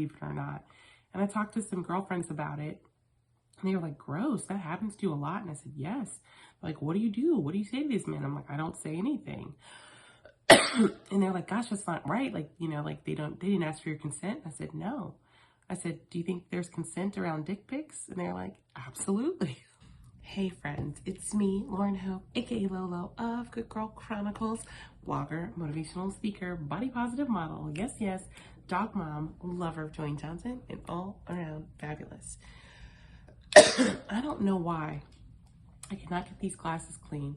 believe it or not. And I talked to some girlfriends about it, and they were like, gross, that happens to you a lot. And I said, yes. Like, what do you do? What do you say to these men? I'm like, I don't say anything. And they're like, gosh, that's not right. Like, like they didn't ask for your consent. I said, no. I said, do you think there's consent around dick pics? And they're like, absolutely. Hey friends, it's me, Lauren Hope, aka Lolo of Good Girl Chronicles, blogger, motivational speaker, body positive model, yes, dog mom, lover of Joanne Johnson, and all around fabulous. I don't know why I cannot get these glasses clean,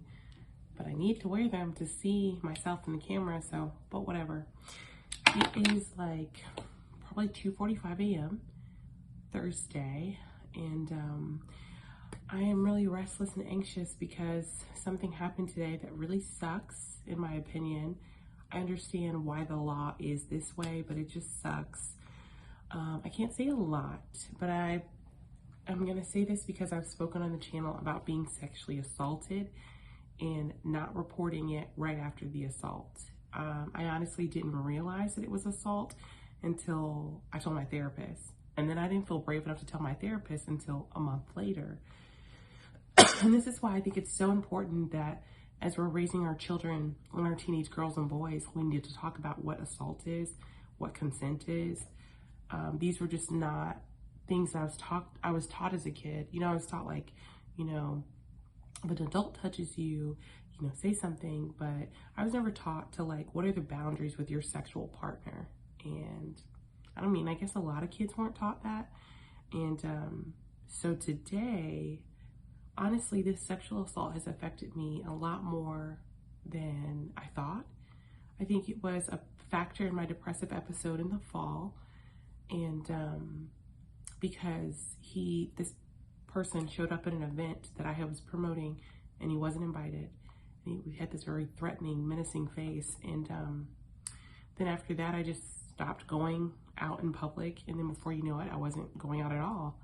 but I need to wear them to see myself in the camera, but whatever. It is like probably 2:45 a.m. Thursday, and I am really restless and anxious because something happened today that really sucks, in my opinion. I understand why the law is this way, but it just sucks. I can't say a lot, but I'm going to say this because I've spoken on the channel about being sexually assaulted and not reporting it right after the assault. I honestly didn't realize that it was assault until I told my therapist. And then I didn't feel brave enough to tell my therapist until a month later. And this is why I think it's so important that as we're raising our children and our teenage girls and boys, we need to talk about what assault is, what consent is. These were just not things I was taught as a kid. I was taught like, if an adult touches you, say something, but I was never taught to like, what are the boundaries with your sexual partner? And I guess a lot of kids weren't taught that. And so today, honestly, this sexual assault has affected me a lot more than I thought. I think it was a factor in my depressive episode in the fall. And because this person showed up at an event that I was promoting and he wasn't invited. And we had this very threatening, menacing face. And then after that, I just stopped going out in public. And then before you know it, I wasn't going out at all.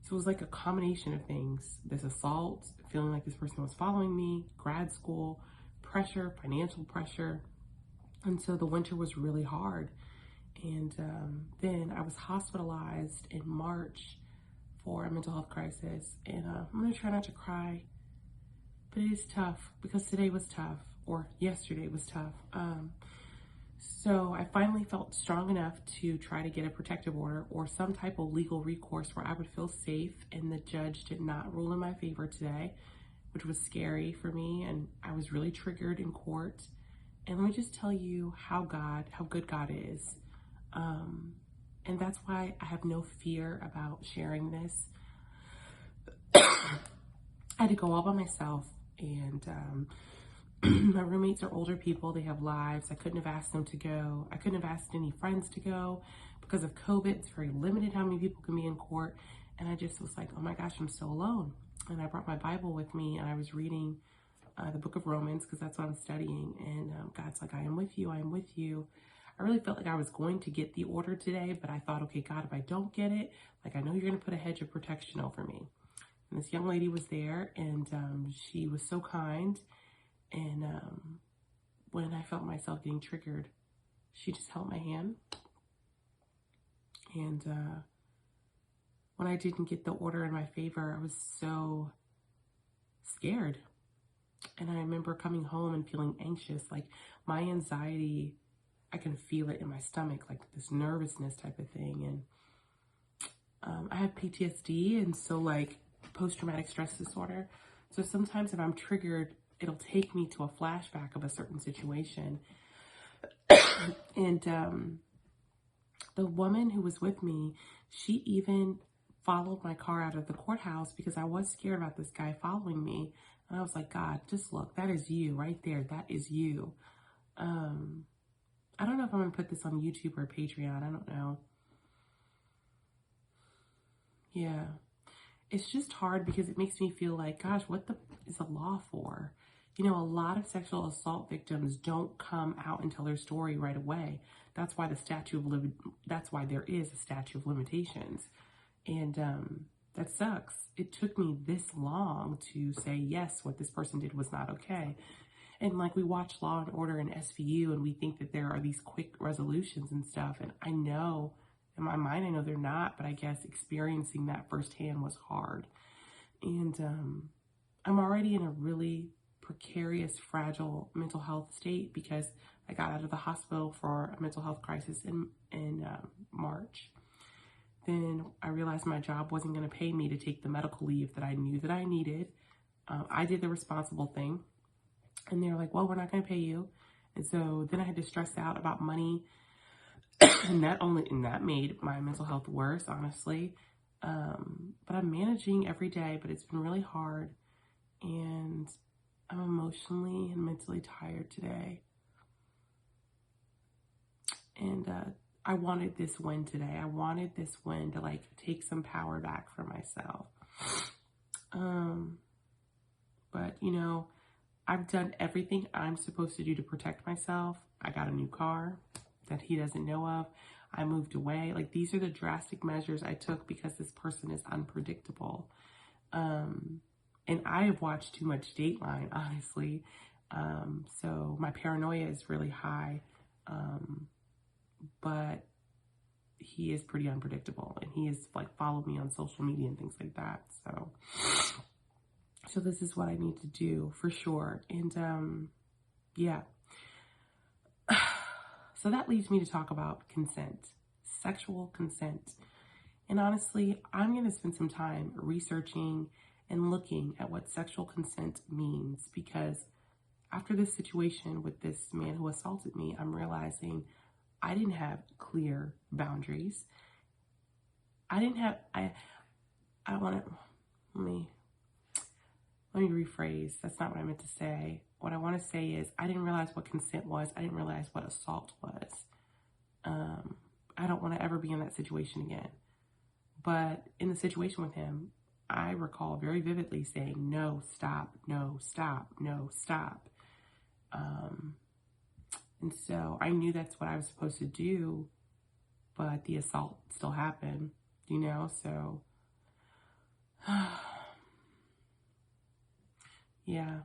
So it was like a combination of things. This assault, feeling like this person was following me, grad school, pressure, financial pressure. And so the winter was really hard. And then I was hospitalized in March for a mental health crisis. And I'm gonna try not to cry, but it is tough because today was tough, or yesterday was tough. So I finally felt strong enough to try to get a protective order or some type of legal recourse where I would feel safe, and the judge did not rule in my favor today, which was scary for me, and I was really triggered in court. And let me just tell you how good God is. And that's why I have no fear about sharing this. I had to go all by myself, and my roommates are older people. They have lives. I couldn't have asked them to go. I couldn't have asked any friends to go because of COVID. It's very limited how many people can be in court. And I just was like, oh my gosh, I'm so alone. And I brought my Bible with me, and I was reading the book of Romans because that's what I'm studying. And God's like, I am with you. I am with you. I really felt like I was going to get the order today, but I thought, okay, God, if I don't get it, like I know you're going to put a hedge of protection over me. And this young lady was there, and she was so kind. And when I felt myself getting triggered, she just held my hand. And when I didn't get the order in my favor, I was so scared. And I remember coming home and feeling anxious, like my anxiety, I can feel it in my stomach, like this nervousness type of thing. And I have PTSD, and so like post-traumatic stress disorder. So sometimes if I'm triggered, it'll take me to a flashback of a certain situation. And the woman who was with me, she even followed my car out of the courthouse because I was scared about this guy following me. And I was like, God, just look, that is you right there. That is you. I don't know if I'm going to put this on YouTube or Patreon. I don't know. Yeah. It's just hard because it makes me feel like, gosh, what is the law for? A lot of sexual assault victims don't come out and tell their story right away. That's why there is a statute of limitations. And that sucks. It took me this long to say, yes, what this person did was not okay. And like we watch Law and Order and SVU, and we think that there are these quick resolutions and stuff. And I know In my mind, I know they're not, but I guess experiencing that firsthand was hard. And I'm already in a really precarious, fragile mental health state because I got out of the hospital for a mental health crisis in March. Then I realized my job wasn't going to pay me to take the medical leave that I knew that I needed. I did the responsible thing. And they were like, well, we're not going to pay you. And so then I had to stress out about money. and that made my mental health worse, honestly. But I'm managing every day, but it's been really hard. And I'm emotionally and mentally tired today. And I wanted this win today. I wanted this win to like take some power back for myself. But you know, I've done everything I'm supposed to do to protect myself. I got a new car that he doesn't know of. I moved away. Like, these are the drastic measures I took because this person is unpredictable. And I have watched too much Dateline, honestly. So my paranoia is really high. But he is pretty unpredictable, and he has like followed me on social media and things like that. So this is what I need to do for sure. And yeah. So that leads me to talk about consent, sexual consent. And honestly, I'm going to spend some time researching and looking at what sexual consent means, because after this situation with this man who assaulted me, I'm realizing I didn't have clear boundaries. I want to, let me rephrase. That's not what I meant to say. What I want to say is I didn't realize what consent was. I didn't realize what assault was. I don't want to ever be in that situation again. But in the situation with him, I recall very vividly saying, no, stop, no, stop, no, stop. And so I knew that's what I was supposed to do, but the assault still happened, you know, so yeah.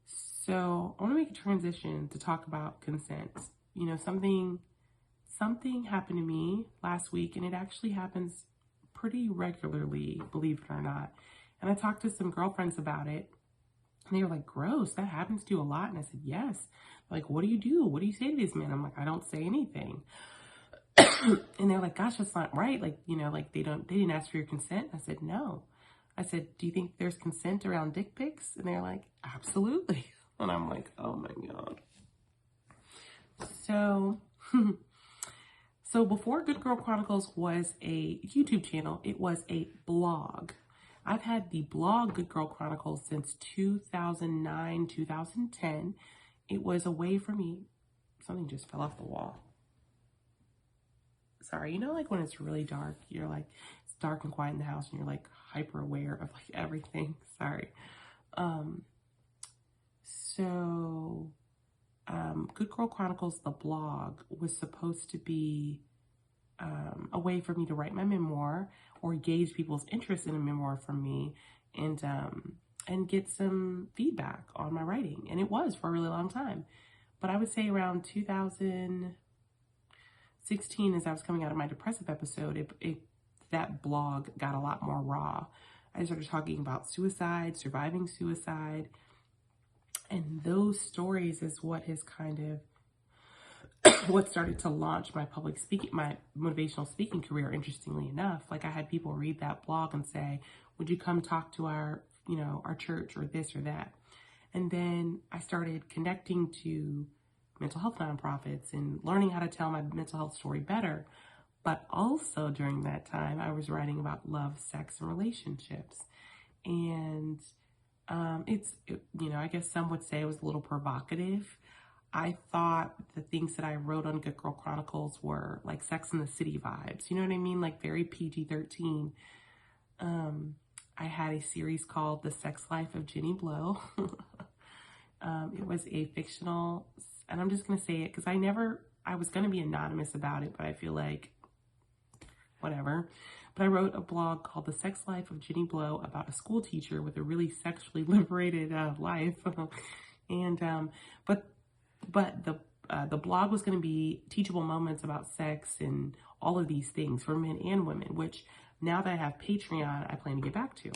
So I want to make a transition to talk about consent. You know, something happened to me last week, and it actually happens pretty regularly, believe it or not. And I talked to some girlfriends about it, and they were like, gross, that happens to you a lot. And I said, yes. Like, what do you do? What do you say to these men? I'm like, I don't say anything. And they're like, gosh, that's not right. Like, you know, like they didn't ask for your consent. I said, no. I said, do you think there's consent around dick pics? And they're like, absolutely. And I'm like, oh my God. So before Good Girl Chronicles was a YouTube channel, it was a blog. I've had the blog Good Girl Chronicles since 2009, 2010. It was a way for me. Something just fell off the wall. Sorry, you know, like when it's really dark, you're like, it's dark and quiet in the house and you're like hyper aware of like everything. Sorry. Good Girl Chronicles, the blog, was supposed to be a way for me to write my memoir or gauge people's interest in a memoir from me and get some feedback on my writing. And it was for a really long time. But I would say around 2016, as I was coming out of my depressive episode, that blog got a lot more raw. I started talking about suicide, surviving suicide, and those stories is what has kind of what started to launch my my motivational speaking career, interestingly enough. Like, I had people read that blog and say, would you come talk to our church or this or that? And then I started connecting to mental health nonprofits and learning how to tell my mental health story better. But also during that time, I was writing about love, sex, and relationships. And I guess some would say it was a little provocative. I thought the things that I wrote on Good Girl Chronicles were like Sex and the City vibes. You know what I mean? Like very PG-13. I had a series called The Sex Life of Jenny Blow. It was a fictional, and I'm just going to say it because I was going to be anonymous about it, but I feel like whatever. But I wrote a blog called The Sex Life of Jenny Blow about a school teacher with a really sexually liberated life. And, but the blog was going to be teachable moments about sex and all of these things for men and women, which now that I have Patreon, I plan to get back to.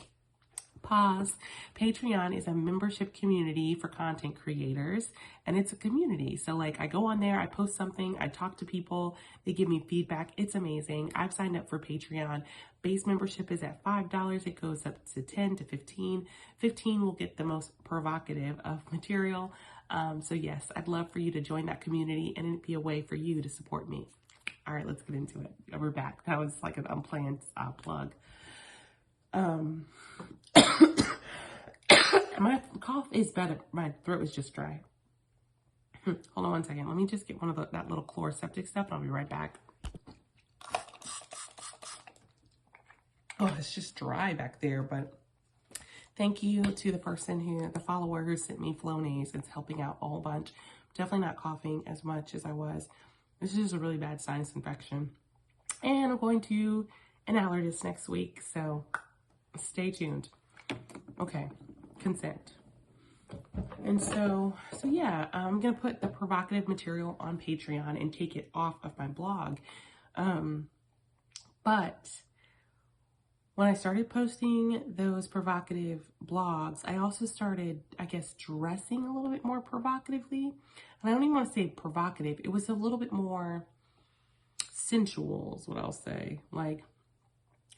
Pause. Patreon is a membership community for content creators, and it's a community. So like I go on there, I post something, I talk to people, they give me feedback. It's amazing. I've signed up for Patreon. Base membership is at $5. It goes up to 10 to 15. 15 will get the most provocative of material. So yes, I'd love for you to join that community, and it'd be a way for you to support me. All right, let's get into it. We're back. That was like an unplanned plug. My cough is better. My throat is just dry. Hold on one second. Let me just get one of that little chloroseptic stuff, and I'll be right back. Oh, it's just dry back there, but thank you to the follower who sent me Flonase. It's helping out a whole bunch. Definitely not coughing as much as I was. This is just a really bad sinus infection. And I'm going to an allergist next week, so stay tuned. Okay, consent. And so yeah, I'm going to put the provocative material on Patreon and take it off of my blog. But when I started posting those provocative blogs, I also started, I guess, dressing a little bit more provocatively. And I don't even want to say provocative. It was a little bit more sensual is what I'll say. Like,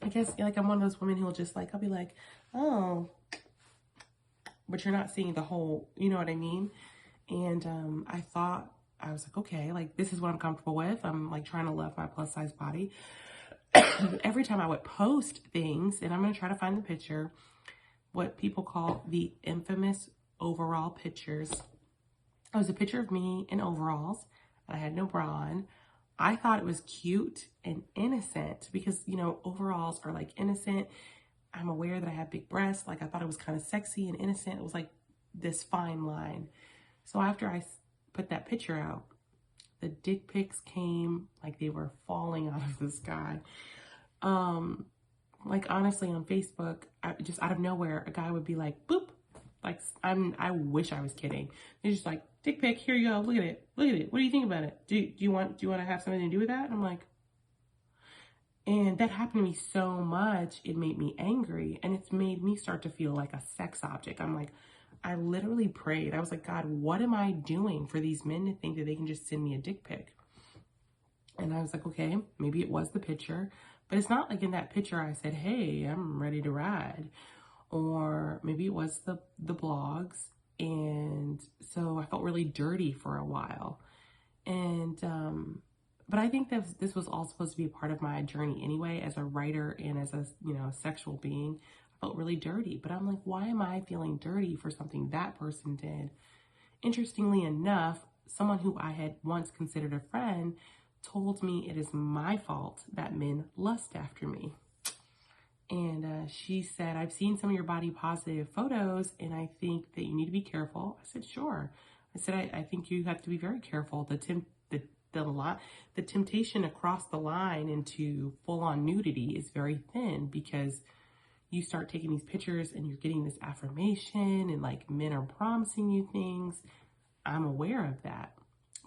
I guess, like, I'm one of those women who will just, like, I'll be like, oh, but you're not seeing the whole, you know what I mean? And I was like, okay, like, this is what I'm comfortable with. I'm, like, trying to love my plus-size body. Every time I would post things, and I'm going to try to find the picture, what people call the infamous overall pictures. It was a picture of me in overalls. I had no bra on. I thought it was cute and innocent because, you know, overalls are like innocent. I'm aware that I have big breasts. Like, I thought it was kind of sexy and innocent. It was like this fine line. So after I put that picture out, the dick pics came like they were falling out of the sky. Like, honestly, on Facebook, just out of nowhere, a guy would be like, boop. Like, I wish I was kidding. They're just like, dick pic, here you go. Look at it. Look at it. What do you think about it? Do you want to have something to do with that? And I'm like, and that happened to me so much, it made me angry. And it's made me start to feel like a sex object. I'm like, I literally prayed. I was like, God, what am I doing for these men to think that they can just send me a dick pic? And I was like, okay, maybe it was the picture. But it's not like in that picture I said, hey, I'm ready to ride. Or maybe it was the blogs. And so I felt really dirty for a while. And, but I think that this was all supposed to be a part of my journey anyway, as a writer and as a, you know, sexual being. I felt really dirty, but I'm like, why am I feeling dirty for something that person did? Interestingly enough, someone who I had once considered a friend told me it is my fault that men lust after me. And she said, I've seen some of your body positive photos, and I think that you need to be careful. I said, sure. I said, I think you have to be very careful. The temptation across the line into full-on nudity is very thin, because you start taking these pictures and you're getting this affirmation, and like men are promising you things. I'm aware of that.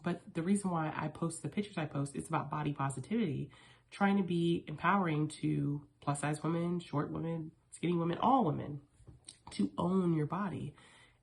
But the reason why I post the pictures I post is about body positivity, trying to be empowering to plus size women, short women, skinny women, all women, to own your body.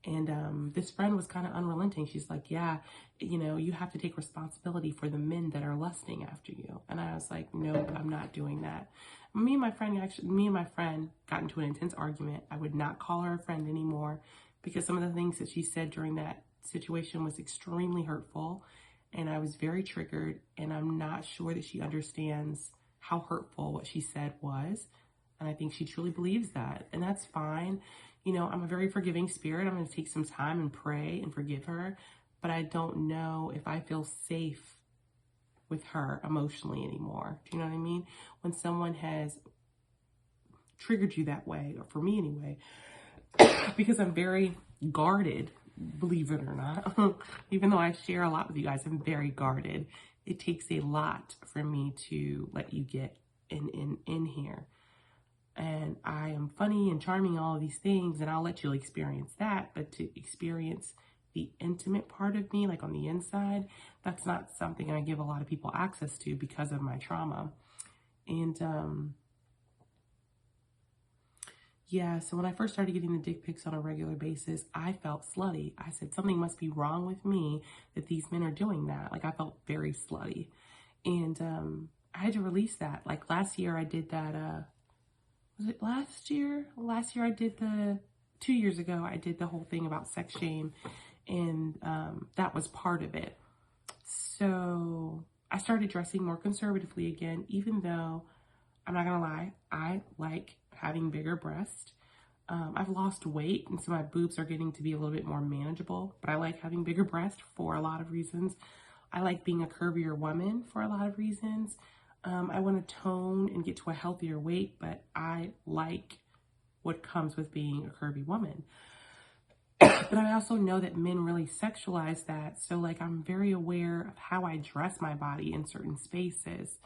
And this friend was kind of unrelenting. She's like, yeah, you know, you have to take responsibility for the men that are lusting after you. And I was like, no, I'm not doing that. Me and my friend got into an intense argument. I would not call her a friend anymore, because some of the things that she said during that situation was extremely hurtful, and I was very triggered, and I'm not sure that she understands how hurtful what she said was. And I think she truly believes that, and that's fine. You know, I'm a very forgiving spirit. I'm going to take some time and pray and forgive her, but I don't know if I feel safe with her emotionally anymore. Do you know what I mean? When someone has triggered you that way, or for me anyway, because I'm very guarded, believe it or not. Even though I share a lot with you guys, I'm very guarded. It takes a lot for me to let you get in here. And I am funny and charming, all of these things, and I'll let you experience that. But to experience the intimate part of me, like on the inside, that's not something I give a lot of people access to because of my trauma. And yeah, so when I first started getting the dick pics on a regular basis, I felt slutty. I said, something must be wrong with me that these men are doing that. Like, I felt very slutty. And I had to release that. Like last year I did that, was it last year? Last year I did 2 years ago, I did the whole thing about sex shame. And that was part of it. So I started dressing more conservatively again, even though, I'm not gonna lie, I like having bigger breasts. I've lost weight, and so my boobs are getting to be a little bit more manageable, but I like having bigger breasts for a lot of reasons. I like being a curvier woman for a lot of reasons. I want to tone and get to a healthier weight, but I like what comes with being a curvy woman. But I also know that men really sexualize that. So like, I'm very aware of how I dress my body in certain spaces.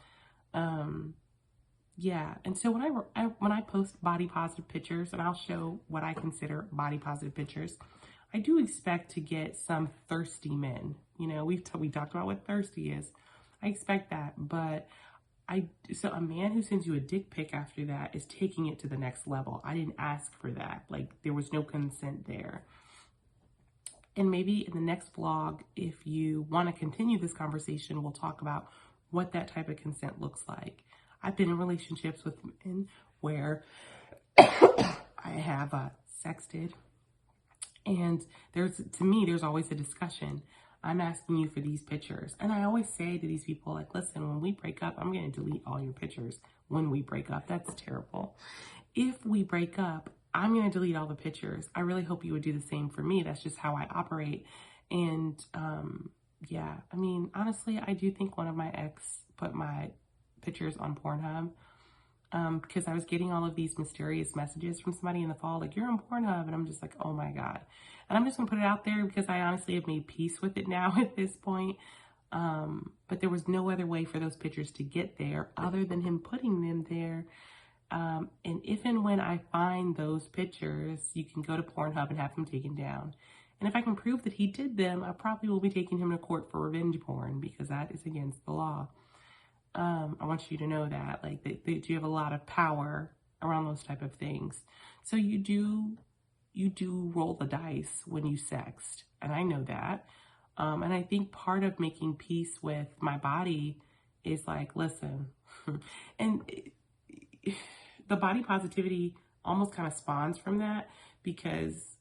Yeah. And so when I post body positive pictures, and I'll show what I consider body positive pictures, I do expect to get some thirsty men. You know, we talked about what thirsty is. I expect that, but so a man who sends you a dick pic after that is taking it to the next level. I didn't ask for that. Like, there was no consent there. And maybe in the next vlog, if you want to continue this conversation, we'll talk about what that type of consent looks like. I've been in relationships with men where I have sexted, and to me, there's always a discussion. I'm asking you for these pictures. And I always say to these people, like, listen, when we break up, I'm going to delete all your pictures when we break up. That's terrible. If we break up, I'm going to delete all the pictures. I really hope you would do the same for me. That's just how I operate. And yeah, I mean, honestly, I do think one of my ex put my pictures on Pornhub because I was getting all of these mysterious messages from somebody in the fall, like, you're on Pornhub. And I'm just like, oh my God. And I'm just gonna put it out there because I honestly have made peace with it now at this point. But there was no other way for those pictures to get there other than him putting them there. And if and when I find those pictures, you can go to Pornhub and have them taken down. And if I can prove that he did them, I probably will be taking him to court for revenge porn because that is against the law. I want you to know that, like, that you have a lot of power around those type of things. So you do roll the dice when you sext, and I know that. And I think part of making peace with my body is like, listen, and the body positivity almost kind of spawns from that, because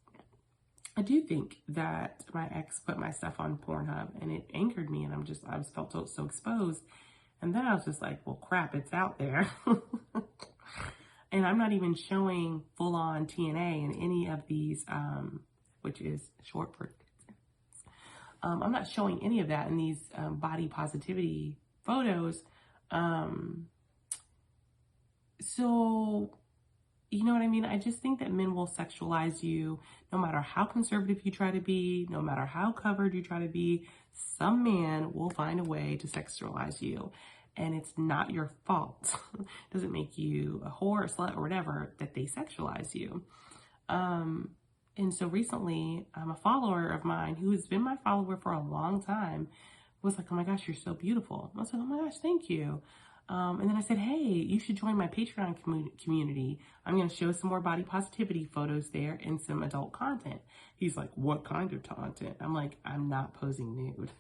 I do think that my ex put my stuff on Pornhub and it angered me, and I was felt so exposed. And then I was just like, well, crap, it's out there. And I'm not even showing full-on TNA in any of these, which is short for, I'm not showing any of that in these body positivity photos. So, you know what I mean? I just think that men will sexualize you no matter how conservative you try to be, no matter how covered you try to be. Some man will find a way to sexualize you, and it's not your fault. It doesn't make you a whore, a slut, or whatever that they sexualize you. And so recently, a follower of mine who has been my follower for a long time was like, oh my gosh, you're so beautiful. I was like, oh my gosh, thank you. And then I said, hey, you should join my Patreon community. I'm going to show some more body positivity photos there and some adult content. He's like, what kind of content? I'm like, I'm not posing nude.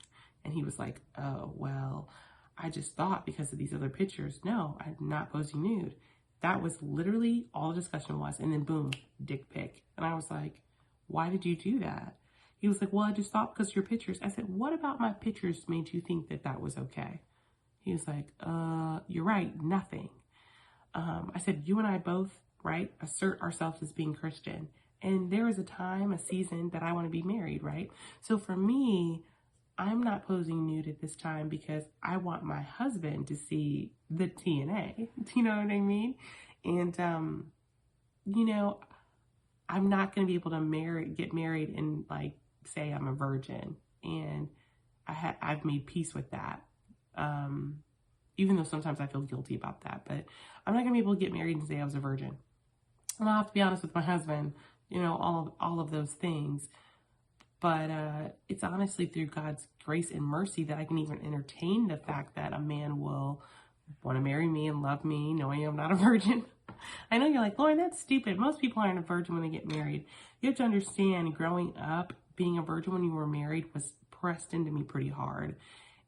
And he was like, oh, well, I just thought because of these other pictures. No, I'm not posing nude. That was literally all the discussion was. And then boom, dick pic. And I was like, why did you do that? He was like, well, I just thought because of your pictures. I said, what about my pictures made you think that that was okay? He was like, you're right, nothing. I said, you and I both, right, assert ourselves as being Christian. And there is a time, a season that I want to be married, right? So for me, I'm not posing nude at this time because I want my husband to see the TNA. Do you know what I mean? And, you know, I'm not going to be able to get married and like say I'm a virgin. And I've made peace with that. Even though sometimes I feel guilty about that, but I'm not gonna be able to get married and say I was a virgin. And I'll have to be honest with my husband, you know, all of those things. But it's honestly through God's grace and mercy that I can even entertain the fact that a man will want to marry me and love me, knowing I'm not a virgin. I know you're like, Lauren, that's stupid. Most people aren't a virgin when they get married. You have to understand, growing up, being a virgin when you were married was pressed into me pretty hard.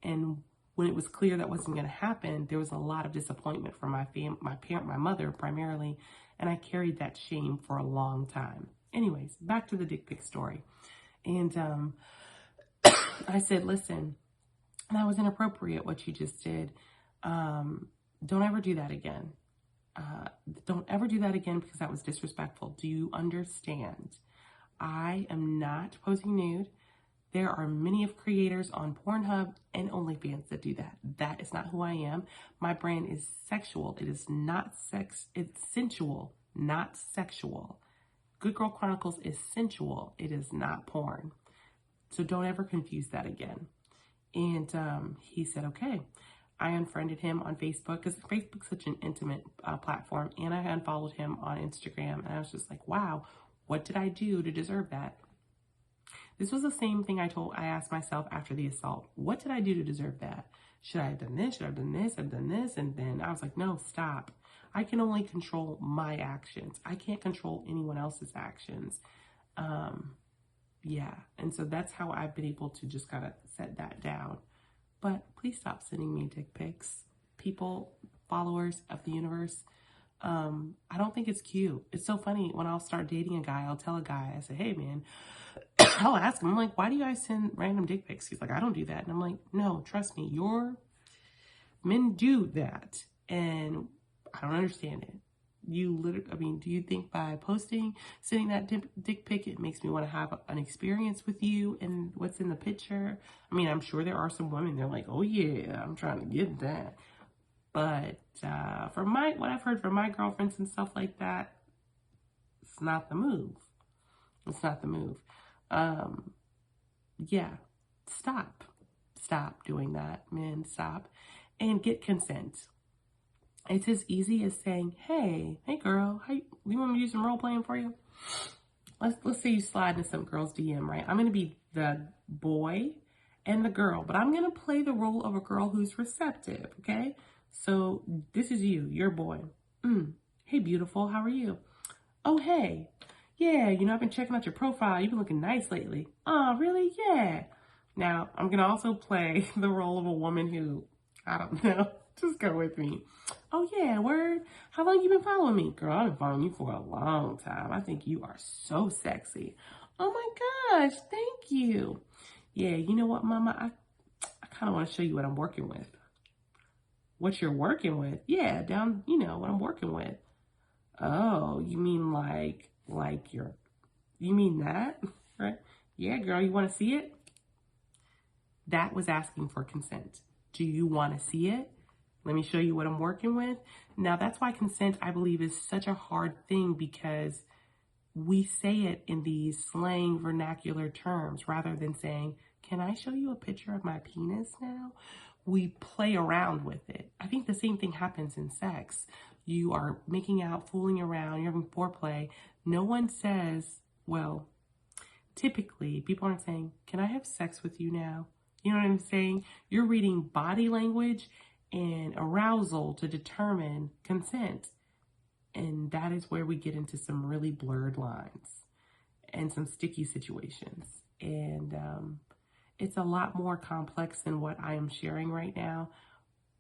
And when it was clear that wasn't going to happen, there was a lot of disappointment from my mother primarily, and I carried that shame for a long time. Anyways, back to the dick pic story. And I said, listen, that was inappropriate what you just did. Don't ever do that again. Don't ever do that again because that was disrespectful. Do you understand? I am not posing nude. There are many of creators on Pornhub and OnlyFans that do that. That is not who I am. My brand is sexual. It is not sex. It's sensual, not sexual. Good Girl Chronicles is sensual. It is not porn. So don't ever confuse that again. And he said, okay. I unfriended him on Facebook because Facebook's such an intimate platform. And I unfollowed him on Instagram. And I was just like, wow, what did I do to deserve that? This was the same thing I asked myself after the assault. What did I do to deserve that? Should I have done this? Should I have done this? I've done this. And then I was like, no, stop. I can only control my actions. I can't control anyone else's actions. Yeah. And so that's how I've been able to just kind of set that down. But please stop sending me dick pics. People, followers of the universe, I don't think it's cute. It's so funny. When I'll start dating a guy, I'll tell a guy, I say, hey, man, I'll ask him, I'm like, why do you guys send random dick pics? He's like, I don't do that. And I'm like, no, trust me, men do that. And I don't understand it. You literally, do you think by sending that dick pic, it makes me want to have an experience with you and what's in the picture? I'm sure there are some women, they're like, oh yeah, I'm trying to get that. But from what I've heard from my girlfriends and stuff like that, it's not the move. It's not the move. Yeah, stop doing that, men, stop, and get consent. It's as easy as saying, hey girl, you want me to do some role playing for you? Let's say you slide into some girl's DM, right? I'm going to be the boy and the girl, but I'm going to play the role of a girl who's receptive, okay? So this is you're boy. Hey, beautiful, how are you? Oh, hey. Yeah, I've been checking out your profile. You've been looking nice lately. Oh, really? Yeah. Now, I'm going to also play the role of a woman who, I don't know, just go with me. Oh, yeah, word. How long you been following me? Girl, I've been following you for a long time. I think you are so sexy. Oh, my gosh, thank you. Yeah, you know what, mama? I kind of want to show you what I'm working with. What you're working with? Yeah, down, what I'm working with. Oh, you mean you mean that, right? Yeah, girl, you want to see it? That was asking for consent. Do you want to see it? Let me show you what I'm working with. Now, that's why consent, I believe, is such a hard thing, because we say it in these slang vernacular terms rather than saying, can I show you a picture of my penis now? We play around with it. I think the same thing happens in sex. You are making out, fooling around, you're having foreplay. No one says, well, typically people aren't saying, can I have sex with you now? You know what I'm saying? You're reading body language and arousal to determine consent. And that is where we get into some really blurred lines and some sticky situations. And it's a lot more complex than what I am sharing right now.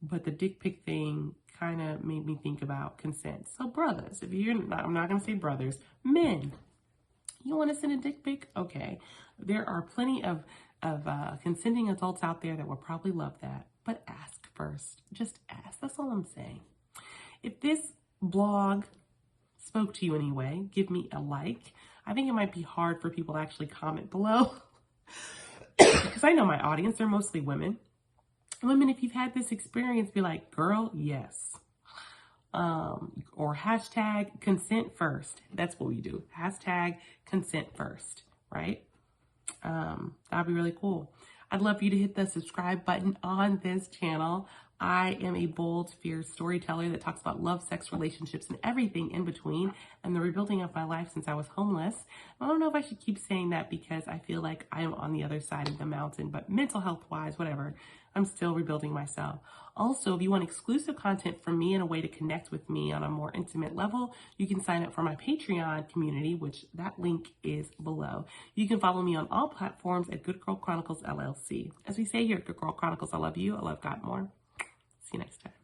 But the dick pic thing kind of made me think about consent. So brothers, I'm not going to say brothers, men, you want to send a dick pic? Okay. There are plenty of consenting adults out there that will probably love that. But ask first. Just ask. That's all I'm saying. If this blog spoke to you anyway, give me a like. I think it might be hard for people to actually comment below. Because I know my audience, they're mostly women. Women, if you've had this experience, be like, girl, yes. Or hashtag consent first. That's what we do. Hashtag consent first, right? That'd be really cool. I'd love for you to hit the subscribe button on this channel. I am a bold, fierce storyteller that talks about love, sex, relationships, and everything in between, and the rebuilding of my life since I was homeless. I don't know if I should keep saying that because I feel like I am on the other side of the mountain, but mental health wise, whatever, I'm still rebuilding myself. Also, if you want exclusive content from me and a way to connect with me on a more intimate level, you can sign up for my Patreon community, which that link is below. You can follow me on all platforms at Good Girl Chronicles LLC. As we say here at Good Girl Chronicles, I love you. I love God more. See you next time.